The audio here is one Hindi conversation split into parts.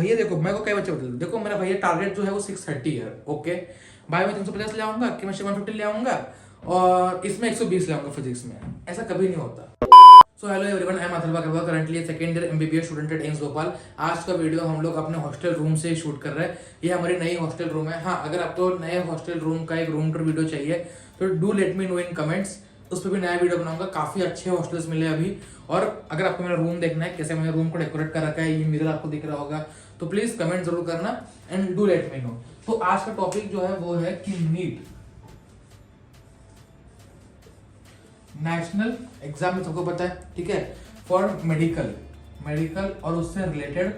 भैया देखो मेरे को कई बच्चे बता देखो मेरा भैया टारगेट जो है वो 630 है। ओके, बायो में 350 ले आऊंगा, केमिस्ट्री 150 ले आऊंगा और इसमें 120 ले आऊंगा फिजिक्स में। ऐसा कभी नहीं होता। So hello everyone, I am Atharv Agarwal, currently second year MBBS student at AIIMS Bhopal. आज का वीडियो हम लोग अपने हॉस्टल रूम से शूट कर रहे हैं। ये हमारी नई हॉस्टल रूम है। हाँ, अगर आपको नए हॉस्टल रूम का एक रूम टूर वीडियो चाहिए तो do let me no in comments, उस पर भी नया वीडियो बनाऊंगा। काफी अच्छे हॉस्टल्स मिले अभी। और अगर आपको मेरा रूम देखना है, कैसे मैंने रूम को डेकोरेट कर रखा है, ये मिरर आपको दिख रहा होगा, तो प्लीज कमेंट जरूर करना and do let me no. तो आज का टॉपिक जो है वो है कि नीट नेशनल एग्जाम में सबको पता है, ठीक है, फॉर मेडिकल और उससे रिलेटेड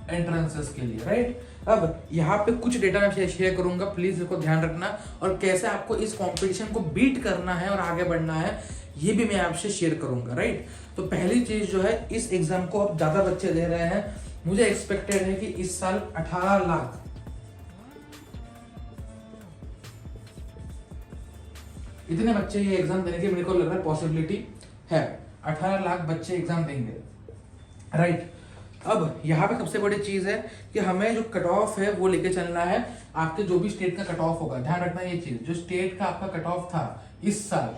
एंट्रेंसेस के लिए, राइट। अब यहाँ पे कुछ डेटा मैं शेयर करूंगा, प्लीज इसको ध्यान रखना। और कैसे आपको इस कंपटीशन को बीट करना है और आगे बढ़ना है, ये भी मैं आपसे शेयर करूंगा, राइट। तो पहली चीज जो है, इस एग्जाम को अब ज्यादा बच्चे दे रहे हैं। मुझे एक्सपेक्टेड है कि इस साल 18 लाख इतने बच्चे ये एग्जाम देने की मेरे को लग रहा है पॉसिबिलिटी है। 18 लाख बच्चे एग्जाम देंगे, राइट। अब यहाँ पे सबसे बड़ी चीज है कि हमें जो कट ऑफ है वो लेके चलना है। आपके जो भी स्टेट का कट ऑफ होगा, ध्यान रखना ये चीज, जो स्टेट का आपका कट ऑफ था इस साल,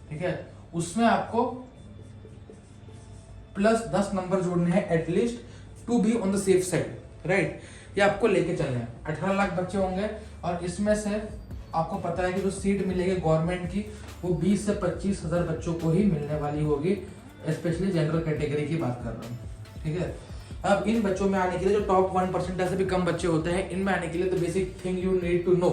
ठीक है, उसमें आपको +10 नंबर जोड़ने हैं at least to be on the safe side, right. ये आपको लेके चलना है। 18 लाख बच्चे होंगे और इसमें से आपको पता है कि जो सीट मिलेगी गवर्नमेंट की वो 20 से 25 हजार बच्चों को ही मिलने वाली होगी। स्पेशली जनरल कैटेगरी की बात कर रहा हूँ, ठीक है। अब इन बच्चों में आने के लिए जो टॉप 1% ऐसे भी कम बच्चे होते हैं, इनमें आने के लिए तो basic thing you need to know,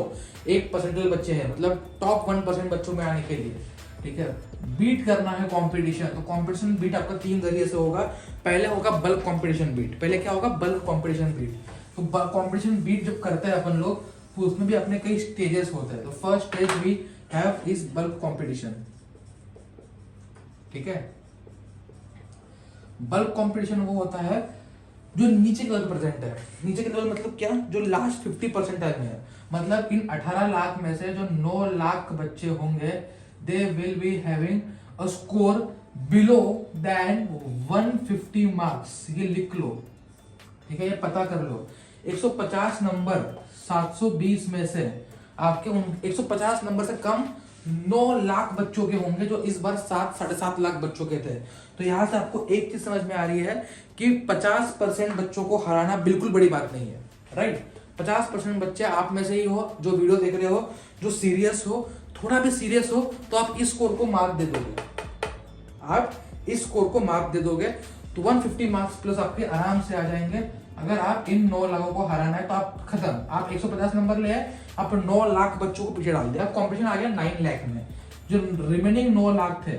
1% बच्चे हैं, मतलब टॉप 1% बच्चों में आने के लिए, ठीक है, बीट करना है कंपटीशन। तो कंपटीशन बीट आपका 3 जरिए से होगा। पहले होगा बल्क कंपटीशन बीट। पहले क्या होगा? Bulk competition beat. तो कंपटीशन बीट जब करते हैं अपन लोग, तो उसमें भी अपने कई स्टेजेस होते हैं। तो first stage we have is bulk competition, ठीक है। बल्क कंपटीशन वो होता है जो नीचे के लेवल प्रेजेंट है। नीचे के लेवल मतलब क्या? जो लास्ट 50% में है। मतलब इन 18 लाख में से जो 9 लाख बच्चे होंगे, they will be having a score below then 150 marks. ये लिख लो, ठीक है, ये पता कर लो। 150 नंबर 720 में से आपके 150 नंबर से कम 9 लाख बच्चों के होंगे, जो इस बार 7-7.5 लाख बच्चों के थे। तो यहां से आपको एक चीज समझ में आ रही है कि 50% बच्चों को हराना बिल्कुल बड़ी बात नहीं है, राइट। 50% बच्चे आप में से ही हो जो वीडियो देख रहे हो, जो सीरियस हो, थोड़ा भी सीरियस हो, तो आप इस स्कोर को मार्क दे दोगे। आप इस स्कोर को मार्क दे दोगे तो 150 मार्क्स प्लस आपके आराम से आ जाएंगे। अगर आप इन 9 लाखों को हराना है तो आप खत्म। आप 150 नंबर ले आए, आप 9 लाख बच्चों को पीछे डाल दिया, अब कंपटीशन आ गया 9 लाख में। जो रिमेनिंग 9 लाख थे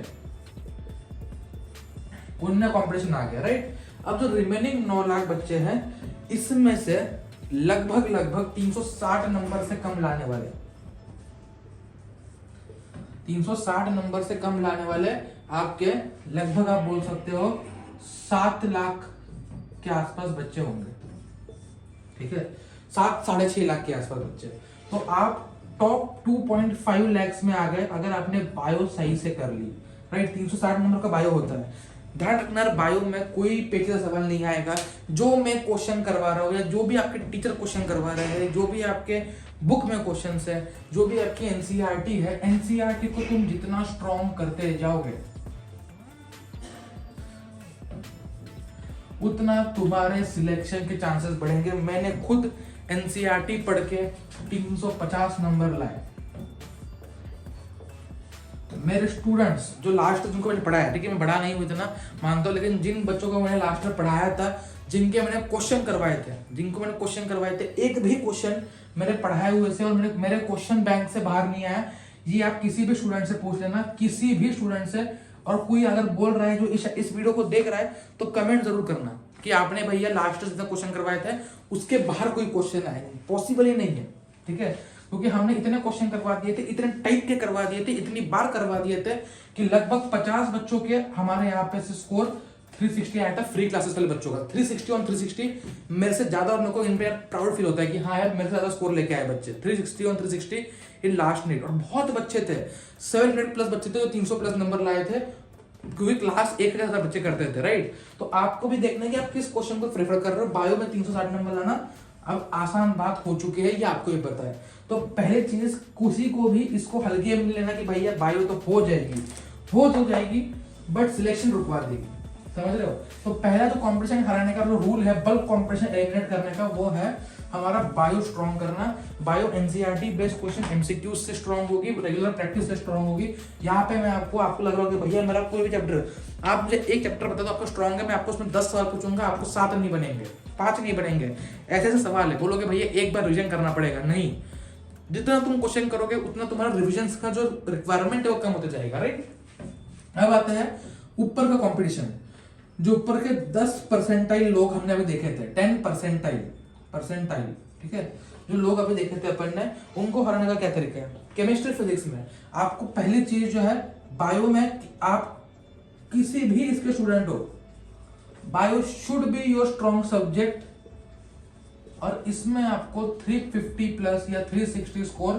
उनमें कंपटीशन आ गया, राइट। अब जो रिमेनिंग 9 लाख बच्चे हैं, इसमें से लगभग 360 नंबर से कम लाने वाले, 360 नंबर से कम लाने वाले आपके लगभग आप बोल सकते हो 7 लाख के आसपास बच्चे होंगे, ठीक है, 7-6.5 लाख के आसपास बच्चे। तो आप टॉप 2.5 लाख में आ गए अगर आपने बायो सही से कर ली, राइट। 360 नंबर का बायो होता है। ध्यान रखना, बायो में कोई पेचीदा सवाल नहीं आएगा। जो मैं क्वेश्चन करवा रहा हूँ या जो भी आपके टीचर क्वेश्चन करवा रहे हैं, जो भी आपके बुक में क्वेश्चन है, जो भी आपकी एनसीईआरटी है, एनसीईआरटी को तुम जितना स्ट्रॉन्ग करते जाओगे उतना तुम्हारे सिलेक्शन के चांसेस बढ़ेंगे। मैंने खुद एनसीईआरटी पढ़ के 350 नंबर लाए। मेरे स्टूडेंट्स जो लास्ट जिनको मैंने पढ़ाया, ठीक है, मैं बड़ा नहीं हुई था ना, मानता हूं, लेकिन जिन बच्चों को मैंने लास्ट में पढ़ाया था, जिनके मैंने क्वेश्चन करवाए थे, एक भी क्वेश्चन मेरे पढ़ाए हुए से और मेरे क्वेश्चन बैंक से बाहर नहीं आया। ये आप किसी भी स्टूडेंट से पूछ लेना, किसी भी स्टूडेंट से। और कोई अगर बोल रहा है जो इस वीडियो को देख रहा है, तो कमेंट जरूर करना कि आपने भैया लास्ट जितना क्वेश्चन करवाए थे उसके बाहर कोई क्वेश्चन आए। पॉसिबल ही नहीं है, ठीक है, क्योंकि हमने इतने क्वेश्चन करवा दिए थे, इतने टाइप के करवा दिए थे, इतनी बार करवा दिए थे कि लगभग 50 बच्चों के हमारे यहाँ पे से स्कोर 360 आया था। फ्री क्लासेस वाले बच्चों का 360 ऑन 360 मेरे से ज्यादा, और मेरे को इन पे प्राउड फील होता है कि हाँ यार मेरे से ज्यादा स्कोर लेके आए बच्चे 360 ऑन 360 इन लास्ट नीट। और बहुत बच्चे थे, 700 प्लस बच्चे थे जो 300 प्लस नंबर लाए थे क्योंकि क्लास 1 के बच्चे करते थे, राइट। तो आपको भी देखना है कि आप किस क्वेश्चन को प्रेफर कर रहे हो। बायो में 360 नंबर लाना अब आसान बात हो चुकी है, ये आपको भी पता है। तो पहले चीज किसी को भी इसको हल्के में लेना कि भैया बायो तो हो जाएगी, हो तो जाएगी, बट सिलेक्शन रुकवा देगी, समझ रहे हो। तो पहला जो कंपटीशन हराने का जो रूल है, बल्क कंपटीशन एलिमिनेट करने का, वो है हमारा बायो स्ट्रॉन्ग करना। Bio NCERT based question MCQ से स्ट्रॉन्ग होगी, रेगुलर प्रैक्टिस से स्ट्रॉन्ग होगी। यहाँ पे मैं आपको लग रहा होगा भैया मेरा कोई भी चैप्टर, आप मुझे एक चैप्टर बता दो आपको स्ट्रॉन्ग है, मैं आपको उसमें 10 सवाल पूछूंगा, आपको 7 नहीं बनेंगे, 5 नहीं बनेंगे, ऐसे ऐसे सवाल है। बोलोगे भैया एक बार रिविजन करना पड़ेगा, नहीं, जितना तुम क्वेश्चन करोगे उतना तुम्हारा रिविजन का जो रिक्वायरमेंट है वो कम होता जाएगा, राइट। अब आता है ऊपर का कंपटीशन, जो ऊपर के 10 परसेंटाइल लोग हमने अभी देखे थे, 10 परसेंटाइल, ठीक है, जो लोग अभी देखे थे अपन ने, उनको हराने का क्या तरीका है। केमिस्ट्री फिजिक्स में आपको पहली चीज जो है, बायो में आप किसी भी इसके स्टूडेंट हो, bio should be your strong subject, और इसमें आपको 350 प्लस या 360 स्कोर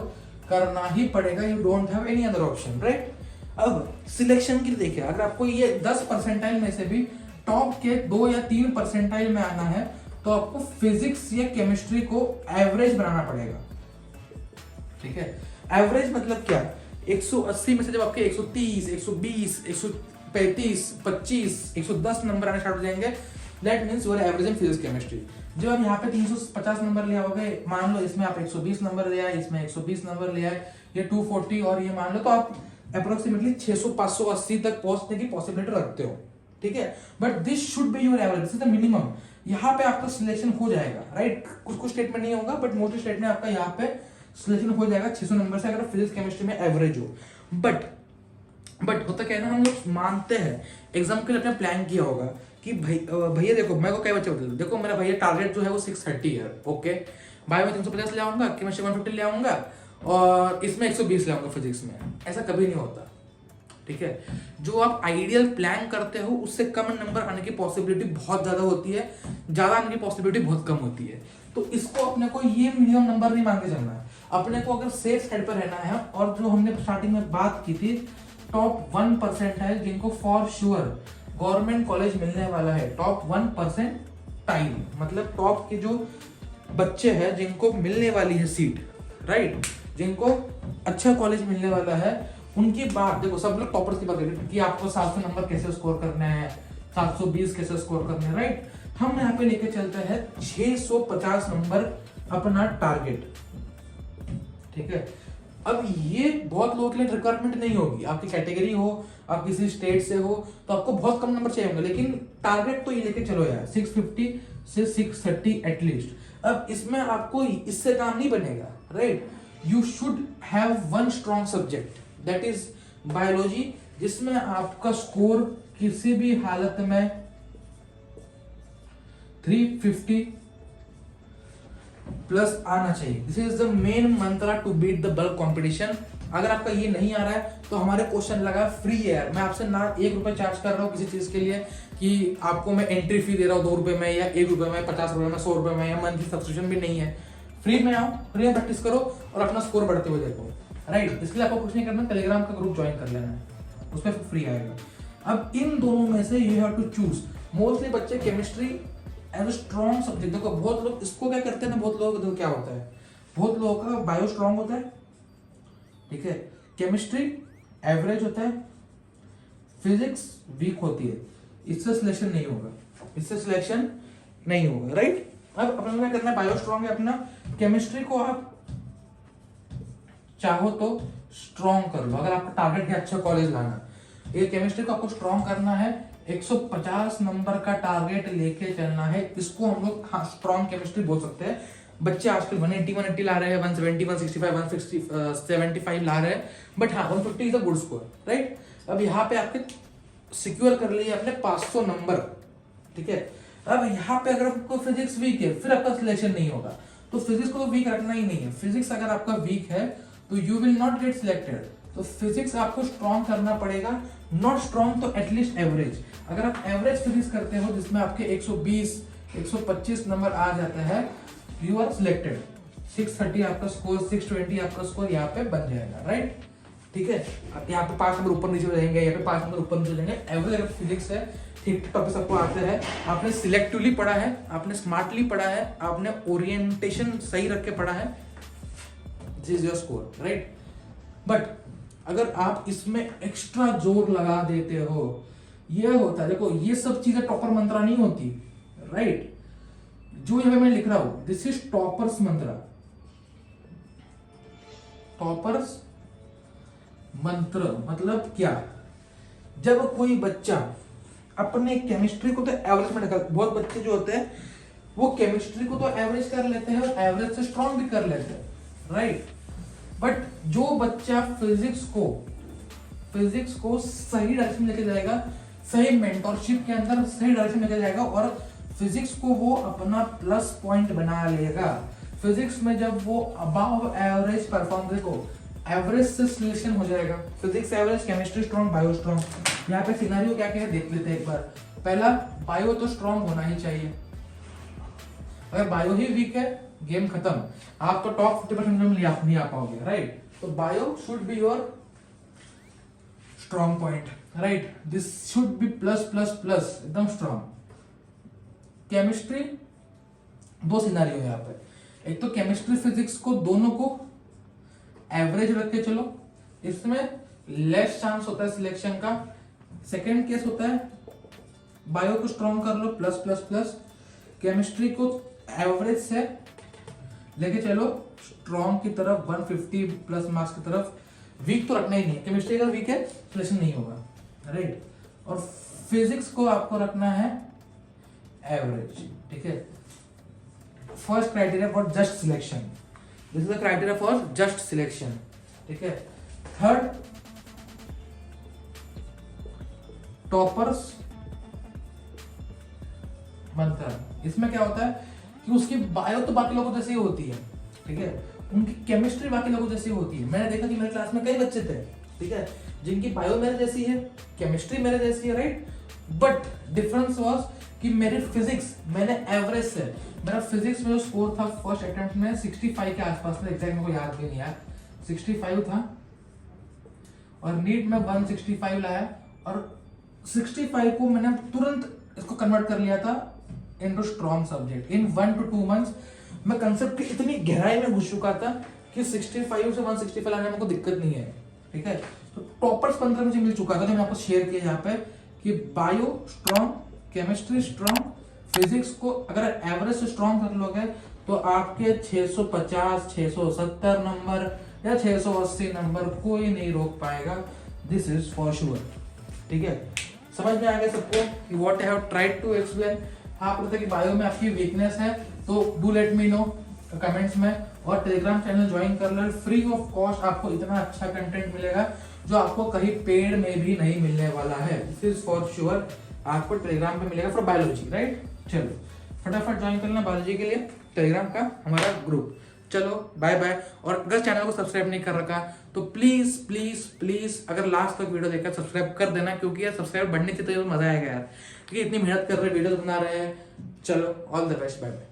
करना ही पड़ेगा, you don't have any other option, right. अब सिलेक्शन की देखिए, अगर आपको ये 10 परसेंटाइल में से भी टॉप के 2 या 3 परसेंटाइल में आना है, तो आपको फिजिक्स या केमिस्ट्री को एवरेज बनाना पड़ेगा, ठीक है। एवरेज मतलब क्या, 180 में से जब आपके 130, 120, 135, 25, 110 नंबर आने स्टार्ट हो जाएंगे, that means you are average in physics chemistry. जब आप यहाँ पे 350 नंबर ले आओगे, मान लो इसमें आप 120 नंबर ले आए, इसमें 120 नंबर ले आए, ये 240, और ये मान लो, तो आप अप्रोक्सीमेटली 600 580 तक पहुंचने की पॉसिबिलिटी रखते हो, ठीक है। But this should be your average, this is the minimum. यहाँ पे आपका सिलेक्शन हो जाएगा, राइट। कुछ स्टेट में नहीं होगा, बट मोस्टली स्टेट में आपका यहाँ पे सिलेक्शन हो जाएगा 600 नंबर से, अगर फिजिक्स केमिस्ट्री में एवरेज हो। बट होता क्या है ना, हम लोग मानते हैं, एग्जाम के लिए आपने प्लान किया होगा कि भैया देखो, मेरे को कई बच्चे बोलते, देखो मेरा भैया टारगेट जो है वो 630 है, ओके, बायो में 350 ले आऊंगा, केमिस्ट्री 150 ले आऊंगा, और इसमें 120 ले आऊंगा फिजिक्स में। ऐसा कभी नहीं होता, ठीक है। जो आप आइडियल प्लान करते हो उससे कम नंबर आने की पॉसिबिलिटी बहुत ज्यादा होती है, ज्यादा आने की पॉसिबिलिटी बहुत कम होती है। तो इसको अपने को ये मिनिमम नंबर नहीं मान के चलना है, अपने को अगर सेफ साइड पर रहना है। और जो हमने स्टार्टिंग में बात की थी, टॉप 1% है जिनको फॉर श्योर गवर्नमेंट कॉलेज मिलने वाला है, टॉप 1% मतलब टॉप के जो बच्चे हैं जिनको मिलने वाली है सीट, राइट, जिनको अच्छा कॉलेज मिलने वाला है, उनकी बात देखो, सब लोग टॉपर्स की बात करें कि आपको 700 नंबर कैसे स्कोर करना है, 720 कैसे स्कोर करना है, राइट। हम यहाँ पे लेके चलते हैं 650 नंबर अपना टारगेट, ठीक है। अब ये बहुत लोगों के लिए रिक्वायरमेंट नहीं होगी, आपकी कैटेगरी हो, आप किसी स्टेट से हो, तो आपको बहुत कम नंबर चाहिए होंगे, लेकिन टारगेट तो ये लेके चलो यार 650 से 630 एटलीस्ट। अब इसमें आपको इससे काम नहीं बनेगा, right. You should have one strong subject, that is biology, जिसमें आपका स्कोर किसी भी हालत में 350 प्लस आना चाहिए। This is the main mantra to beat the bulk competition. अगर आपका ये नहीं आ रहा है तो हमारे क्वेश्चन लगा फ्री है, मैं आपसे ना 1 रुपए चार्ज कर रहा हूँ किसी चीज के लिए कि आपको मैं एंट्री फी दे रहा हूँ 2 रुपए में या 1 रुपए में, 50 रुपए में, 100 रुपए में, या मंथली सब्सक्रिप्शन भी नहीं है। फ्री में आओ, फ्री में प्रैक्टिस करो और अपना स्कोर बढ़ते हुए देखो, राइट। इसलिए आपको कुछ नहीं करना, टेलीग्राम का ग्रुप ज्वाइन कर लेना है, उसमें फ्री आएगा। अब इन दोनों में से you have to choose. Mostly बच्चे chemistry as a strong subject, देखो बहुत लोग इसको क्या करते हैं ना, बहुत लोग देखो क्या होता है, बहुत लोगों का बायो स्ट्रॉन्ग होता है, ठीक है, केमिस्ट्री एवरेज होता है, फिजिक्स वीक होती है, इससे सिलेक्शन नहीं होगा, इससे सिलेक्शन नहीं होगा, राइट। अब अपना क्या करना है, बायो स्ट्रॉन्ग है अपना, केमिस्ट्री को आप चाहो तो स्ट्रॉन्ग कर लो, अगर आपका टारगेट है अच्छा कॉलेज लाना, ये केमिस्ट्री को आपको स्ट्रॉन्ग करना है, 150 नंबर का टारगेट लेके चलना है, इसको हम लोग स्ट्रॉन्ग केमिस्ट्री बोल सकते हैं। बच्चे आजकल 180 ला रहे हैं, 170, 165, 175 ला रहे हैं, बट हाँ 150 is a good score, right. अब यहाँ पे आपके सिक्योर कर लिए अपने 500 नंबर, ठीक है। अब यहाँ पे अगर आपको फिजिक्स वीक है, फिर आपका सिलेक्शन नहीं होगा, तो फिजिक्स को वीक रखना ही नहीं है। फिजिक्स अगर आपका वीक है तो you will not get selected, तो फिजिक्स आपको स्ट्रॉन्ग करना पड़ेगा, नॉट स्ट्रॉन्ग तो एटलीस्ट एवरेज। अगर आप एवरेज फिजिक्स करते हो जिसमें आपके 120 125 नंबर आ जाता है, यू आर सिलेक्टेड, 630 आपका स्कोर, 620 आपका स्कोर यहाँ पे बन जाएगा, राइट। ठीक है, यहाँ पे 5 नंबर ऊपर नीचे हो जाएंगे, यहाँ पे 5 नंबर ऊपर नीचे हो जाएंगे। एवरेज अगर फिजिक्स है, ठीक टॉपिक सबको आते हैं, आपने सिलेक्टिवली पढ़ा है, आपने स्मार्टली पढ़ा है, आपने ओरिएंटेशन सही रख के पढ़ा है, this is your score, right. But अगर आप इसमें एक्स्ट्रा जोर लगा देते हो, ये होता है, देखो ये सब चीजें टॉपर मंत्रा नहीं होती, राइट। जो यहां पे मैं लिख रहा हूं, this is toppers Mantra, toppers मंत्र। मतलब क्या, जब कोई बच्चा अपने केमिस्ट्री को तो एवरेज में निकाल, बहुत बच्चे जो होते हैं वो केमिस्ट्री को तो एवरेज कर लेते हैं और एवरेज से स्ट्रॉन्ग भी कर लेते हैं, राइट। बट जो बच्चा फिजिक्स को सही डायरेक्शन में लेके जाएगा, सही मेंटरशिप के अंदर सही डायरेक्शन में लेके जाएगा और फिजिक्स को वो अपना प्लस पॉइंट बना लेगा, फिजिक्स में जब वो अबव एवरेज परफॉर्म, देखो एवरेज से सिलेक्शन हो जाएगा, physics average, chemistry strong, bio strong. यहाँ पे सिनेरियो क्या क्या है देख लेते हैं एक बार। पहला, बायो तो स्ट्रॉन्ग होना ही चाहिए, अगर बायो ही वीक है गेम खत्म, आप तो टॉप 50% में नहीं आ पाओगे, राइट। तो bio should be your strong point, right, this should be plus plus plus, एकदम स्ट्रॉन्ग। केमिस्ट्री, दो सिनेरियो है यहाँ पे, एक तो केमिस्ट्री फिजिक्स को दोनों को एवरेज रख के चलो, इसमें लेस चांस होता है सिलेक्शन का। सेकेंड केस होता है बायो को स्ट्रॉन्ग कर लो, प्लस प्लस प्लस, केमिस्ट्री को एवरेज से लेके चलो स्ट्रॉन्ग की तरफ, 150 प्लस मार्क्स की तरफ। वीक तो रखना ही नहीं है, केमिस्ट्री अगर वीक है सिलेक्शन नहीं होगा, राइट। और फिजिक्स को आपको रखना है एवरेज, ठीक है। First criteria for just selection, this is the criteria for just selection, ठीक है। थर्ड, टॉपर्स मंत्र। इसमें क्या होता है कि उसकी बायो तो बाकी लोगों जैसी होती है, ठीक है, उनकी केमिस्ट्री बाकी लोगों जैसी होती है। मैंने देखा कि मेरे क्लास में कई बच्चे थे, ठीक है, जिनकी बायो मेरे जैसी है, केमिस्ट्री मेरे जैसी है, राइट। बट डिफरेंस वाज कि मेरे फिजिक्स, मैंने एवरेज से, मेरा फिजिक्स में जो स्कोर था फर्स्ट अटेम्प्ट में 65 के आसपास था, एग्जैक्ट मेरे को याद भी नहीं है, 65 था, और नीट में 165 लाया, और 65 को मैंने तुरंत इसको कन्वर्ट कर लिया था into strong subject. In 1 to 2 months मैं कंसेप्ट की इतनी गहराई में घुस चुका था कि 65 से 165 लाने में को दिक्कत नहीं है, ठीक है। तो टॉपर्स 15 मुझे मिल चुका था, जो मैं आपको शेयर किया यहाँ पे, कि bio strong, chemistry strong, physics को अगर एवरेज से स्ट्रॉन्ग कर लोगे तो आपके 650, 670 नंबर या 680 नंबर कोई नहीं रोक पाएगा, दिस इज फॉर श्योर, ठीक है। समझ में आ गया सबको कि what I have tried to explain. आप बोलते कि बायो में आपकी वीकनेस है तो do let me know comments में, और टेलीग्राम चैनल ज्वाइन कर लो, फ्री ऑफ कॉस्ट आपको इतना अच्छा कंटेंट मिलेगा जो आपको कहीं पेड में भी नहीं मिलने वाला है, दिस इज फॉर श्योर। आपको टेलीग्राम पे मिलेगा फॉर बायोलॉजी, राइट। चलो फटाफट ज्वाइन कर लेना बायोलॉजी के लिए टेलीग्राम का हमारा ग्रुप। चलो बाय बाय। और अगर चैनल को सब्सक्राइब नहीं कर रखा तो प्लीज प्लीज प्लीज अगर लास्ट तक वीडियो देखा सब्सक्राइब कर देना, क्योंकि यार सब्सक्राइब बढ़ने से तो मजा आएगा यार, क्योंकि इतनी मेहनत कर रहे हैं, वीडियो बना रहे हैं। चलो all the best, bye bye.